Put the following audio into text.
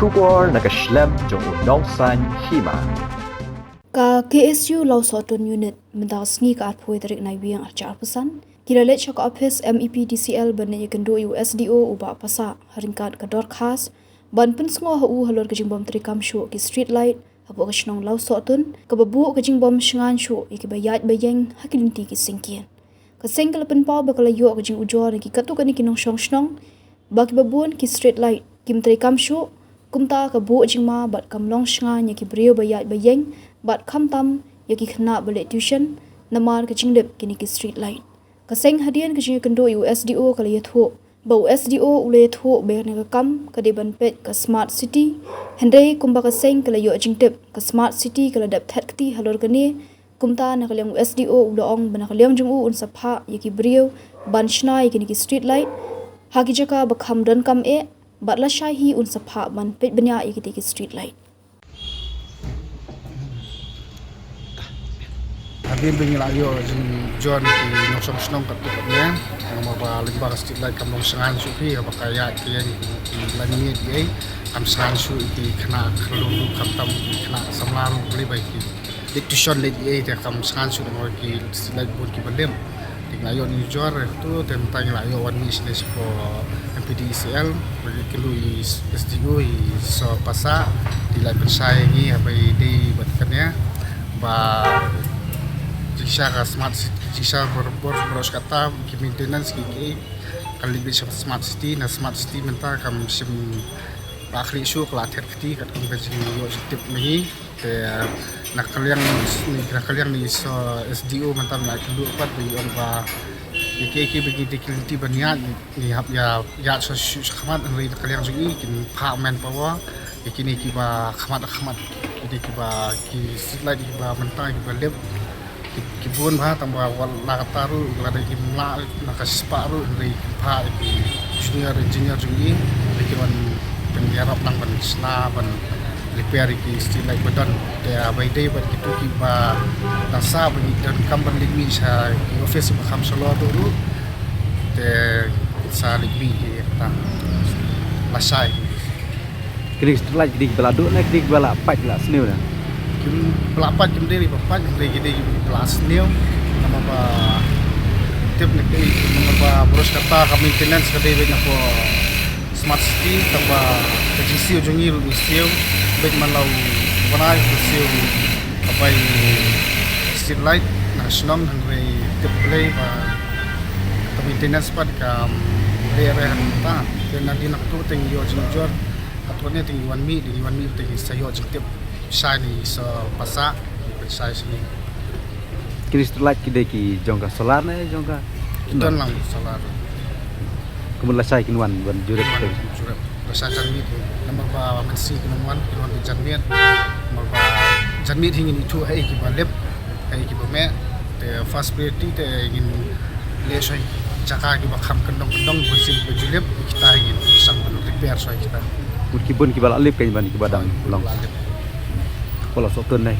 Shubor nakaslem jong unongsan Hima. Ka KSU Lawsohtun unit mendasni ka apoi tarik naibiang arca pesan. Kira let chak office MEPDCL bani kendo USDO uba pasa haringkat ke dorkas ban pensngo hu halor ke Jingbom Treikam Shuh ki street light hapo ke snong Lawsohtun ke babu ke Jingbom shngan Shuh ki bayat bayeng hakilinti ki singkian. Ke sengkel penpau bakal yo ke jing ujor ki katu kan ki nong snong bagi babun ki street light kim Treikam Shuh kumta ke bu Jingma bat kamlong shngan ki brio bayat bayeng bat kamtam ki khna balik tuition namar ke jingdep kini ki street light. Kaseng hadian ke kendo USDO kala yatho ba USDO ule tho ber ne kam ka de ban pet ka smart city hendai kumba kaseng kala yo jingtep ka smart city kala dap that kti halor kani kumta na kala USDO ule ong bana kala jung un sapha yaki brio ban shna yaki ki street light hagi Jaka ba kham dan kam e batla shahi un sapha ban pet banya yaki ki street light. Habis bengilayo John ki nosong snong kat tukatnya nama ba lingba street light kam nong sangan su pi apa kaya kian ki lani dia kam sangan su ti khna khlu kam tam khna samlaru beli baik ki dictation le dia kam sangan su no ki street light bur ki bandem tinglayo ni jor tu tentang layo wan mi slash po MPDCL bagi kelu SDO so pasa di lai persai ni apa di batkannya ba Jika smart city, jika boros kata ki maintenance ki kali bisa smart city, na smart city menta kam sim akhri isu kelatih keti kat kam kaji yo tip ni te nak kalian ni so SDO menta nak dulu pat bi on ba iki bagi dikiliti baniat ni hab ya so khamat ngi kalian jungi kin pa man power iki ni ki ba khamat iki ki ba ki slide ki ba menta ki ba lep kibun ba tambah wal nakataru ada imla nakasparu dari pa iki junior engineer jungi iki wan pengarap nang ban sna ban repair iki still like badan dia by day but kitu ki ba nasa bani dan kamban ligmi sa office ba kham solo dulu te sa ligmi ta lasai Kini setelah jadi beladu nak kini bala pat la sniu na. Kim pelapat kim dari papat dari gede kelas new nama ba tip ni nama ba boros kata ka maintenance ka day na po smart city tambah KGC ujungi rusiu bet malau banai rusiu apai street light na snong hangre tip play ba ka maintenance pad ka area ta dan nanti nak tu teng yo jor atone teng 1 mi teng sayo tip shiny so pasa sai sini Kini setelah kide ki jongka solar na jongka dan lang solar kemudian saya kinwan ban juret juret rasa janmit nama ba mensi kinwan janmit nama ba janmit hingin itu ai ki balep ai ki me te first priority te ingin lesoi Jaka ki ba kham kendong bersih bejulep kita ingin sang repair so kita meskipun ki bala lip kan ban ki badang long Lawsohtun này.